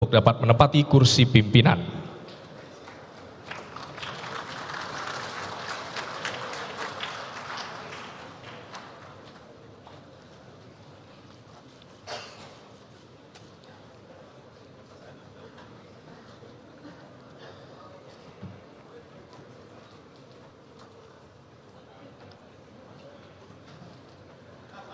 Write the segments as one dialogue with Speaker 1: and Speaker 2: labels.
Speaker 1: untuk dapat menempati kursi pimpinan.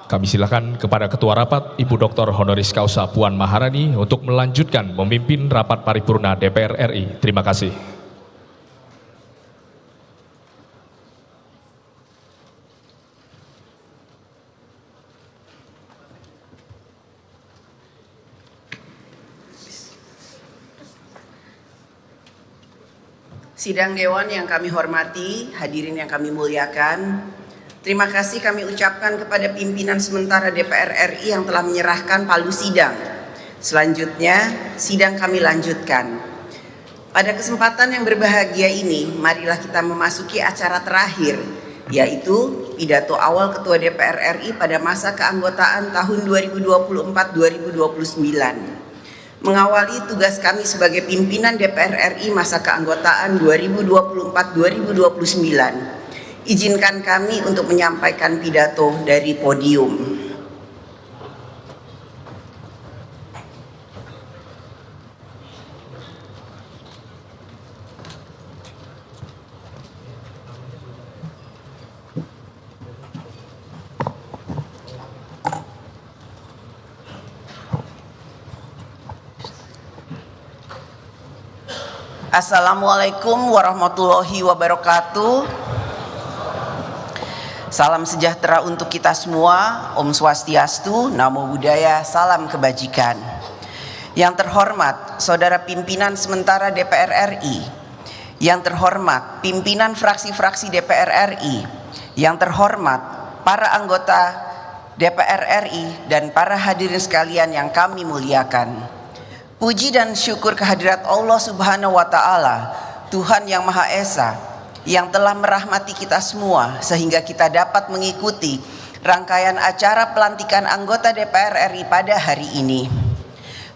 Speaker 1: Kami silakan kepada Ketua Rapat Ibu Dr. Honoris Causa Puan Maharani untuk melanjutkan memimpin rapat paripurna DPR RI. Terima kasih.
Speaker 2: Sidang Dewan yang kami hormati, hadirin yang kami muliakan, terima kasih kami ucapkan kepada pimpinan sementara DPR RI yang telah menyerahkan palu sidang. Selanjutnya, sidang kami lanjutkan. Pada kesempatan yang berbahagia ini, marilah kita memasuki acara terakhir, yaitu pidato awal Ketua DPR RI pada masa keanggotaan tahun 2024-2029. Mengawali tugas kami sebagai pimpinan DPR RI masa keanggotaan 2024-2029. Izinkan kami untuk menyampaikan pidato dari podium. Assalamualaikum warahmatullahi wabarakatuh. Salam sejahtera untuk kita semua. Om Swastiastu, Namo Buddhaya, salam kebajikan. Yang terhormat Saudara Pimpinan Sementara DPR RI, yang terhormat pimpinan fraksi-fraksi DPR RI, yang terhormat para anggota DPR RI dan para hadirin sekalian yang kami muliakan. Puji dan syukur kehadirat Allah Subhanahu wa Ta'ala, Tuhan yang Maha Esa, yang telah merahmati kita semua sehingga kita dapat mengikuti rangkaian acara pelantikan anggota DPR RI pada hari ini.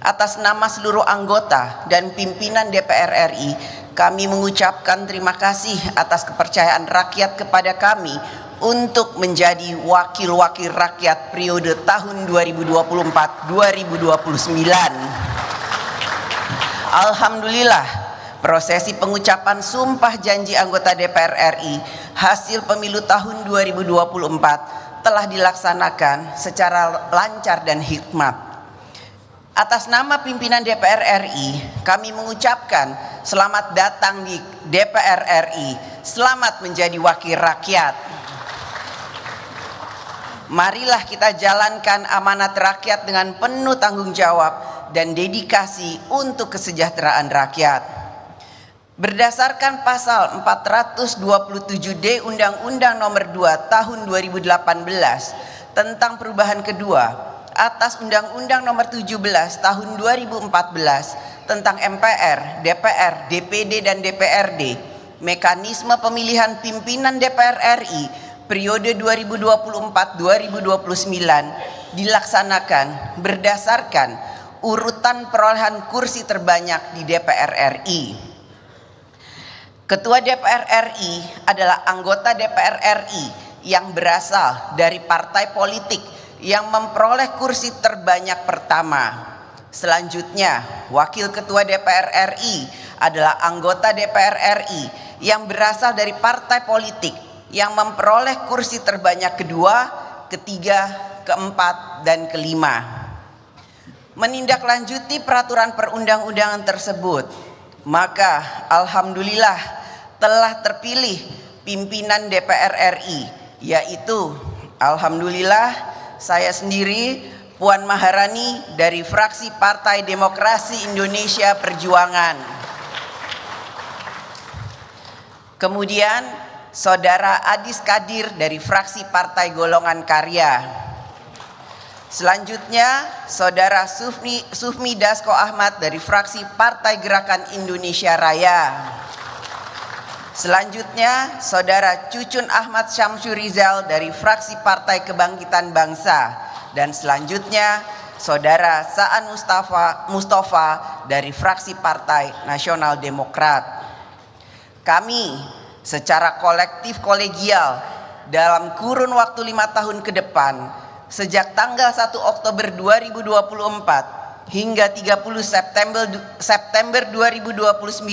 Speaker 2: Atas nama seluruh anggota dan pimpinan DPR RI, kami mengucapkan terima kasih atas kepercayaan rakyat kepada kami untuk menjadi wakil-wakil rakyat periode tahun 2024-2029. Alhamdulillah, prosesi pengucapan sumpah janji anggota DPR RI hasil pemilu tahun 2024 telah dilaksanakan secara lancar dan hikmat. Atas nama pimpinan DPR RI, kami mengucapkan selamat datang di DPR RI, selamat menjadi wakil rakyat. Marilah kita jalankan amanat rakyat dengan penuh tanggung jawab dan dedikasi untuk kesejahteraan rakyat. Berdasarkan pasal 427D Undang-Undang Nomor 2 Tahun 2018 tentang perubahan kedua atas Undang-Undang Nomor 17 Tahun 2014 tentang MPR, DPR, DPD dan DPRD, mekanisme pemilihan pimpinan DPR RI periode 2024-2029 dilaksanakan berdasarkan urutan perolehan kursi terbanyak di DPR RI. Ketua DPR RI adalah anggota DPR RI yang berasal dari partai politik yang memperoleh kursi terbanyak pertama. Selanjutnya, Wakil Ketua DPR RI adalah anggota DPR RI yang berasal dari partai politik yang memperoleh kursi terbanyak kedua, ketiga, keempat, dan kelima. Menindaklanjuti peraturan perundang-undangan tersebut, maka alhamdulillah telah terpilih pimpinan DPR RI, yaitu alhamdulillah saya sendiri Puan Maharani dari fraksi Partai Demokrasi Indonesia Perjuangan. Kemudian Saudara Adis Kadir dari fraksi Partai Golongan Karya. Selanjutnya, Saudara Sufmi Dasko Ahmad dari fraksi Partai Gerakan Indonesia Raya. Selanjutnya, Saudara Cucun Ahmad Syamsurizal dari fraksi Partai Kebangkitan Bangsa. Dan selanjutnya, Saudara Saan Mustafa dari fraksi Partai Nasional Demokrat. Kami secara kolektif kolegial dalam kurun waktu 5 tahun ke depan, sejak tanggal 1 Oktober 2024 hingga 30 September 2029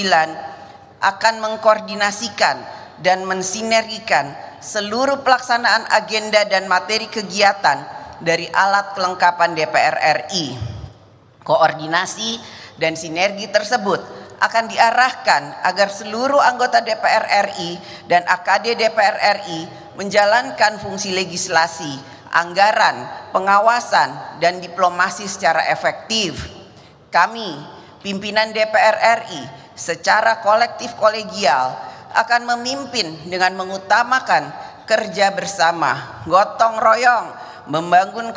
Speaker 2: akan mengkoordinasikan dan mensinergikan seluruh pelaksanaan agenda dan materi kegiatan dari alat kelengkapan DPR RI. Koordinasi dan sinergi tersebut akan diarahkan agar seluruh anggota DPR RI dan AKD DPR RI menjalankan fungsi legislasi, anggaran, pengawasan, dan diplomasi secara efektif. Kami, pimpinan DPR RI, secara kolektif kolegial akan memimpin dengan mengutamakan kerja bersama, gotong royong, membangun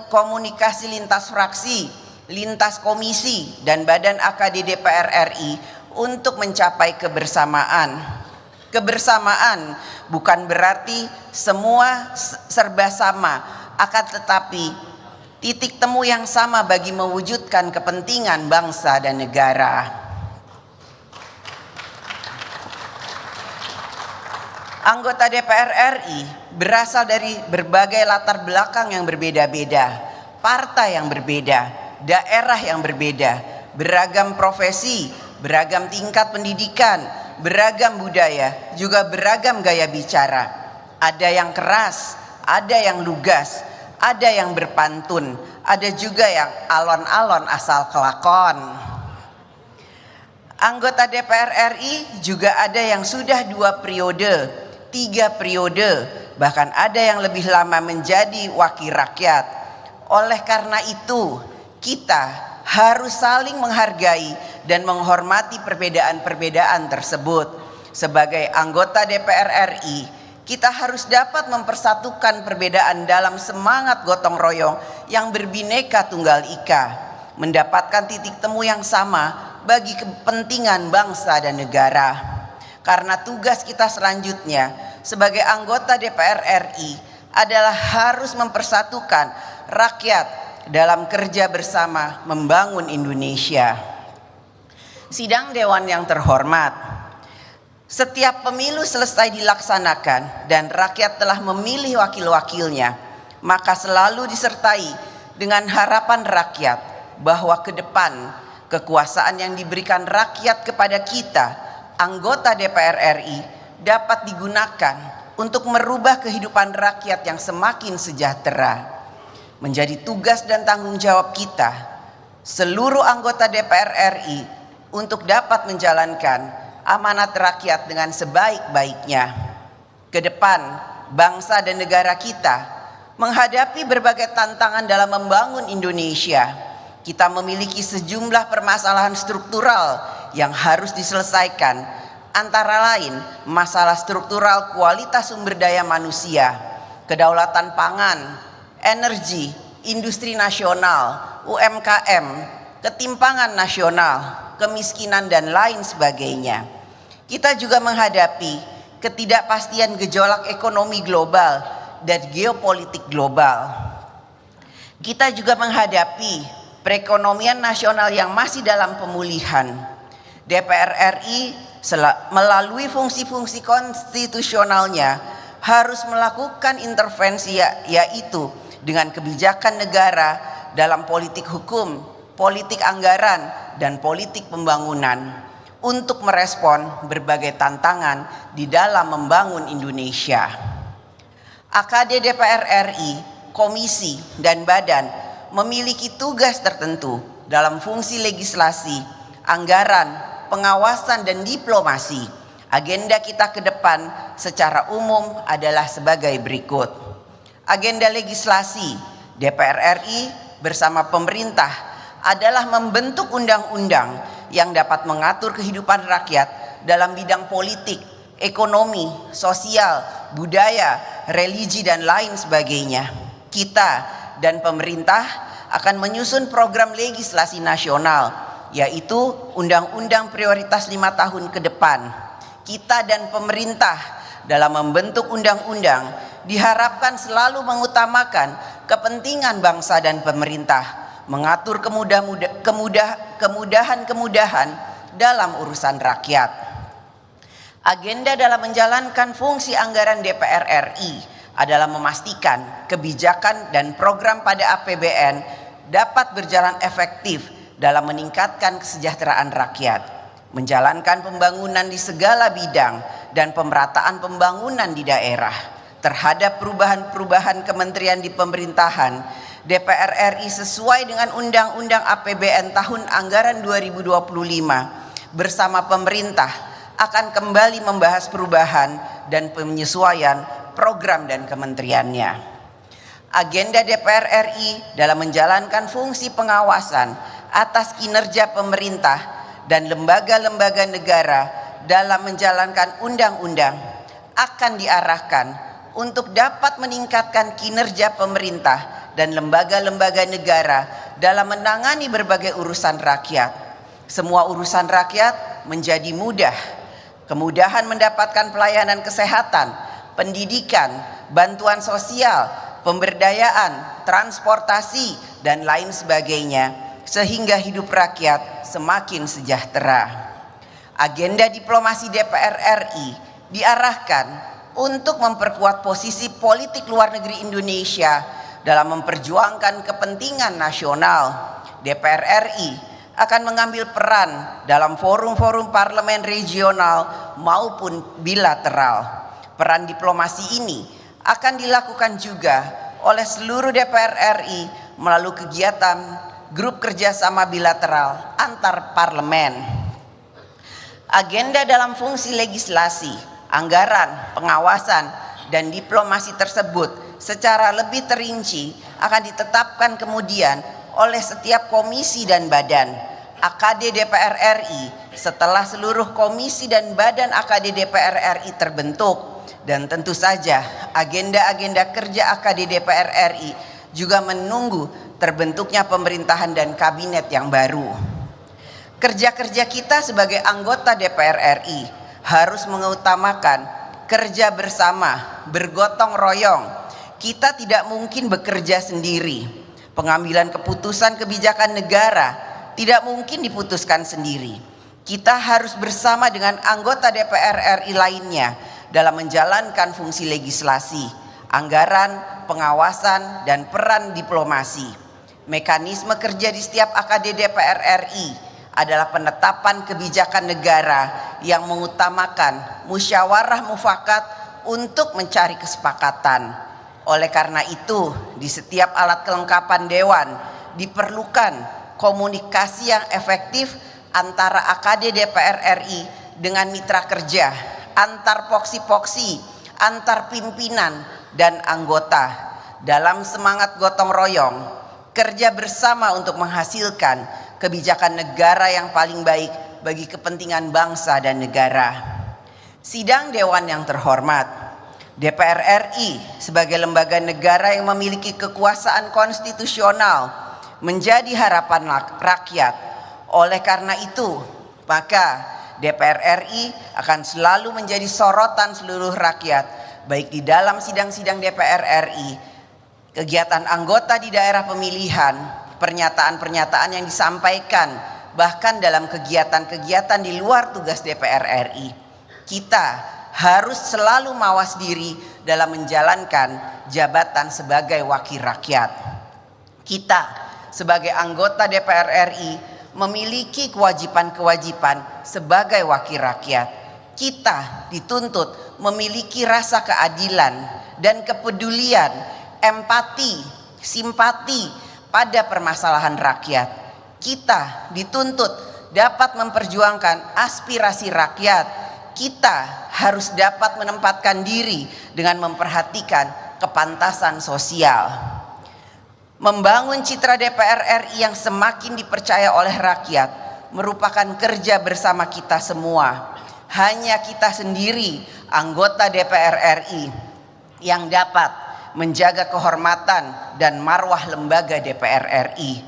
Speaker 2: komunikasi lintas fraksi, lintas komisi, dan badan AKD DPR RI untuk mencapai kebersamaan. Kebersamaan bukan berarti semua serba sama, akan tetapi titik temu yang sama bagi mewujudkan kepentingan bangsa dan negara. Anggota DPR RI berasal dari berbagai latar belakang yang berbeda-beda, partai yang berbeda, daerah yang berbeda, beragam profesi, beragam tingkat pendidikan, beragam budaya, juga beragam gaya bicara. Ada yang keras, ada yang lugas, ada yang berpantun, ada juga yang alon-alon asal kelakon. Anggota DPR RI juga ada yang sudah 2 periode, 3 periode, bahkan ada yang lebih lama menjadi wakil rakyat. Oleh karena itu, kita harus saling menghargai dan menghormati perbedaan-perbedaan tersebut. Sebagai anggota DPR RI, kita harus dapat mempersatukan perbedaan dalam semangat gotong royong yang berbineka tunggal ika, mendapatkan titik temu yang sama bagi kepentingan bangsa dan negara. Karena tugas kita selanjutnya sebagai anggota DPR RI adalah harus mempersatukan rakyat dalam kerja bersama membangun Indonesia. Sidang Dewan yang terhormat, setiap pemilu selesai dilaksanakan dan rakyat telah memilih wakil-wakilnya, maka selalu disertai dengan harapan rakyat bahwa ke depan kekuasaan yang diberikan rakyat kepada kita, anggota DPR RI, dapat digunakan untuk merubah kehidupan rakyat yang semakin sejahtera. Menjadi tugas dan tanggung jawab kita, seluruh anggota DPR RI, untuk dapat menjalankan amanat rakyat dengan sebaik-baiknya. Ke depan, bangsa dan negara kita menghadapi berbagai tantangan dalam membangun Indonesia. Kita memiliki sejumlah permasalahan struktural yang harus diselesaikan, antara lain masalah struktural kualitas sumber daya manusia, kedaulatan pangan, energi, industri nasional, UMKM, ketimpangan nasional, kemiskinan, dan lain sebagainya. Kita juga menghadapi ketidakpastian gejolak ekonomi global dan geopolitik global. Kita juga menghadapi perekonomian nasional yang masih dalam pemulihan. DPR RI melalui fungsi-fungsi konstitusionalnya harus melakukan intervensi, yaitu dengan kebijakan negara dalam politik hukum, politik anggaran, dan politik pembangunan untuk merespon berbagai tantangan di dalam membangun Indonesia. AKD DPR RI, komisi, dan badan memiliki tugas tertentu dalam fungsi legislasi, anggaran, pengawasan, dan diplomasi. Agenda kita ke depan secara umum adalah sebagai berikut. Agenda legislasi DPR RI bersama pemerintah adalah membentuk undang-undang yang dapat mengatur kehidupan rakyat dalam bidang politik, ekonomi, sosial, budaya, religi, dan lain sebagainya. Kita dan pemerintah akan menyusun program legislasi nasional, yaitu Undang-Undang Prioritas 5 tahun ke depan. Kita dan pemerintah dalam membentuk undang-undang diharapkan selalu mengutamakan kepentingan bangsa dan pemerintah, mengatur kemudahan-kemudahan dalam urusan rakyat. Agenda dalam menjalankan fungsi anggaran DPR RI adalah memastikan kebijakan dan program pada APBN dapat berjalan efektif dalam meningkatkan kesejahteraan rakyat, menjalankan pembangunan di segala bidang dan pemerataan pembangunan di daerah. Terhadap perubahan-perubahan kementerian di pemerintahan, DPR RI sesuai dengan Undang-Undang APBN tahun anggaran 2025 bersama pemerintah akan kembali membahas perubahan dan penyesuaian program dan kementeriannya. Agenda DPR RI dalam menjalankan fungsi pengawasan atas kinerja pemerintah dan lembaga-lembaga negara dalam menjalankan undang-undang akan diarahkan untuk dapat meningkatkan kinerja pemerintah dan lembaga-lembaga negara dalam menangani berbagai urusan rakyat. Semua urusan rakyat menjadi mudah. Kemudahan mendapatkan pelayanan kesehatan, pendidikan, bantuan sosial, pemberdayaan, transportasi, dan lain sebagainya, sehingga hidup rakyat semakin sejahtera. Agenda diplomasi DPR RI diarahkan untuk memperkuat posisi politik luar negeri Indonesia dalam memperjuangkan kepentingan nasional. DPR RI akan mengambil peran dalam forum-forum parlemen regional maupun bilateral. Peran diplomasi ini akan dilakukan juga oleh seluruh DPR RI melalui kegiatan grup kerjasama bilateral antar parlemen. Agenda dalam fungsi legislasi, anggaran, pengawasan, dan diplomasi tersebut secara lebih terinci akan ditetapkan kemudian oleh setiap komisi dan badan AKD DPR RI setelah seluruh komisi dan badan AKD DPR RI terbentuk. Dan tentu saja agenda-agenda kerja AKD DPR RI juga menunggu terbentuknya pemerintahan dan kabinet yang baru. Kerja-kerja kita sebagai anggota DPR RI harus mengutamakan kerja bersama, bergotong royong. Kita tidak mungkin bekerja sendiri. Pengambilan keputusan kebijakan negara tidak mungkin diputuskan sendiri. Kita harus bersama dengan anggota DPR RI lainnya dalam menjalankan fungsi legislasi, anggaran, pengawasan, dan peran diplomasi. Mekanisme kerja di setiap AKD DPR RI adalah penetapan kebijakan negara yang mengutamakan musyawarah mufakat untuk mencari kesepakatan. Oleh karena itu, di setiap alat kelengkapan dewan diperlukan komunikasi yang efektif antara AKD DPR RI dengan mitra kerja, antar poksi-poksi, antar pimpinan dan anggota dalam semangat gotong royong, kerja bersama untuk menghasilkan kebijakan negara yang paling baik bagi kepentingan bangsa dan negara. Sidang Dewan yang terhormat, DPR RI sebagai lembaga negara yang memiliki kekuasaan konstitusional menjadi harapan rakyat. Oleh karena itu, maka DPR RI akan selalu menjadi sorotan seluruh rakyat, baik di dalam sidang-sidang DPR RI, kegiatan anggota di daerah pemilihan, pernyataan-pernyataan yang disampaikan, bahkan dalam kegiatan-kegiatan di luar tugas DPR RI. Kita harus selalu mawas diri dalam menjalankan jabatan sebagai wakil rakyat. Kita sebagai anggota DPR RI memiliki kewajiban-kewajiban sebagai wakil rakyat. Kita dituntut memiliki rasa keadilan dan kepedulian, empati, simpati pada permasalahan rakyat. Kita dituntut dapat memperjuangkan aspirasi rakyat. Kita harus dapat menempatkan diri dengan memperhatikan kepantasan sosial. Membangun citra DPR RI yang semakin dipercaya oleh rakyat merupakan kerja bersama kita semua. Hanya kita sendiri, anggota DPR RI, yang dapat menjaga kehormatan dan marwah lembaga DPR RI.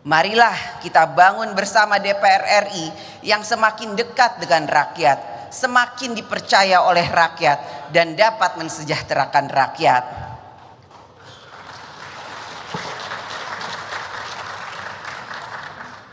Speaker 2: Marilah kita bangun bersama DPR RI yang semakin dekat dengan rakyat, semakin dipercaya oleh rakyat, dan dapat mensejahterakan rakyat.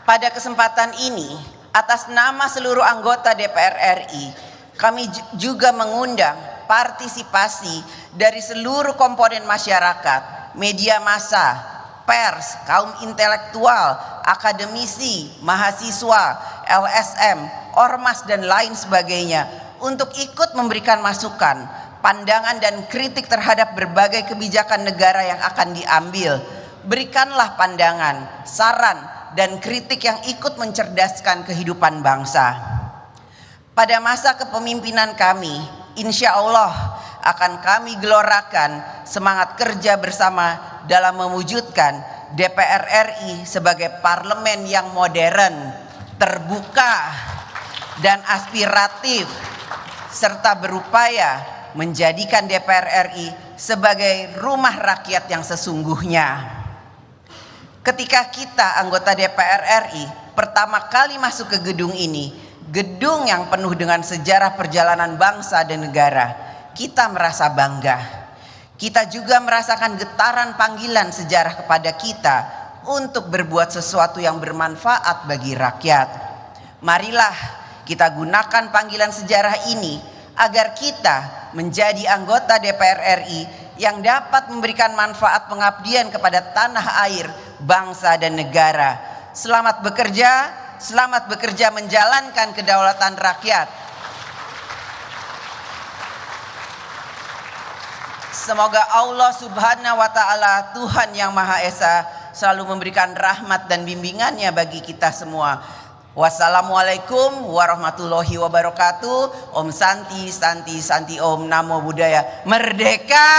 Speaker 2: Pada kesempatan ini, atas nama seluruh anggota DPR RI, kami juga mengundang partisipasi dari seluruh komponen masyarakat, media massa, pers, kaum intelektual, akademisi, mahasiswa, LSM, ormas, dan lain sebagainya untuk ikut memberikan masukan, pandangan, dan kritik terhadap berbagai kebijakan negara yang akan diambil. Berikanlah pandangan, saran, dan kritik yang ikut mencerdaskan kehidupan bangsa. Pada masa kepemimpinan kami, insya Allah akan kami gelorakan semangat kerja bersama dalam mewujudkan DPR RI sebagai parlemen yang modern, terbuka, dan aspiratif, serta berupaya menjadikan DPR RI sebagai rumah rakyat yang sesungguhnya. Ketika kita anggota DPR RI pertama kali masuk ke gedung ini, gedung yang penuh dengan sejarah perjalanan bangsa dan negara, kita merasa bangga. Kita juga merasakan getaran panggilan sejarah kepada kita untuk berbuat sesuatu yang bermanfaat bagi rakyat. Marilah kita gunakan panggilan sejarah ini agar kita menjadi anggota DPR RI yang dapat memberikan manfaat pengabdian kepada tanah air, bangsa, dan negara. Selamat bekerja menjalankan kedaulatan rakyat. Semoga Allah Subhanahu wa Ta'ala, Tuhan yang Maha Esa, selalu memberikan rahmat dan bimbingannya bagi kita semua. Wassalamualaikum warahmatullahi wabarakatuh. Om Santi, Santi, Santi Om, Namo Buddhaya. Merdeka!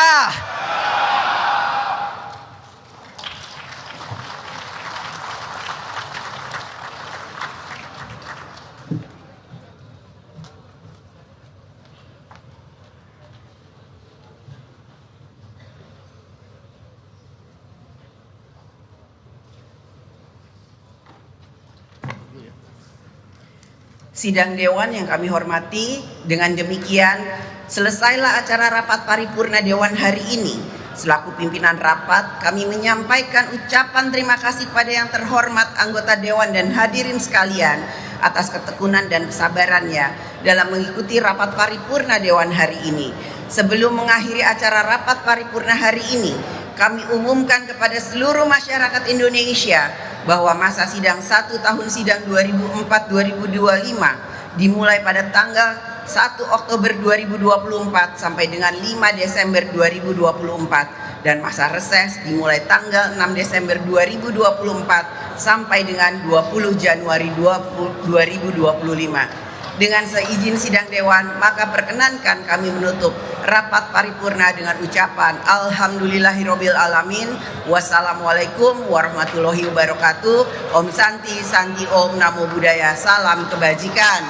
Speaker 2: Sidang Dewan yang kami hormati, dengan demikian selesailah acara rapat paripurna Dewan hari ini. Selaku pimpinan rapat, kami menyampaikan ucapan terima kasih pada yang terhormat anggota Dewan dan hadirin sekalian atas ketekunan dan kesabarannya dalam mengikuti rapat paripurna Dewan hari ini. Sebelum mengakhiri acara rapat paripurna hari ini, kami umumkan kepada seluruh masyarakat Indonesia bahwa masa sidang 1 tahun sidang 2004-2025 dimulai pada tanggal 1 Oktober 2024 sampai dengan 5 Desember 2024 dan masa reses dimulai tanggal 6 Desember 2024 sampai dengan 20 Januari 2025. Dengan seizin sidang Dewan, maka perkenankan kami menutup rapat paripurna dengan ucapan Alhamdulillahirabbil alamin. Wassalamualaikum warahmatullahi wabarakatuh. Om Santi, Santi Om, Namo Buddhaya. Salam kebajikan.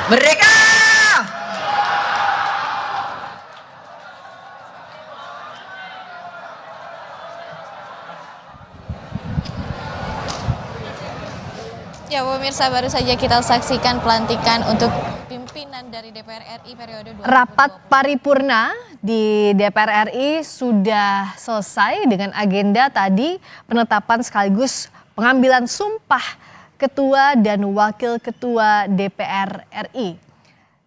Speaker 2: Merdeka!
Speaker 3: Ya pemirsa, baru saja kita saksikan pelantikan untuk pimpinan dari DPR RI periode 2020.
Speaker 4: Rapat paripurna di DPR RI sudah selesai dengan agenda tadi penetapan sekaligus pengambilan sumpah Ketua dan Wakil Ketua DPR RI.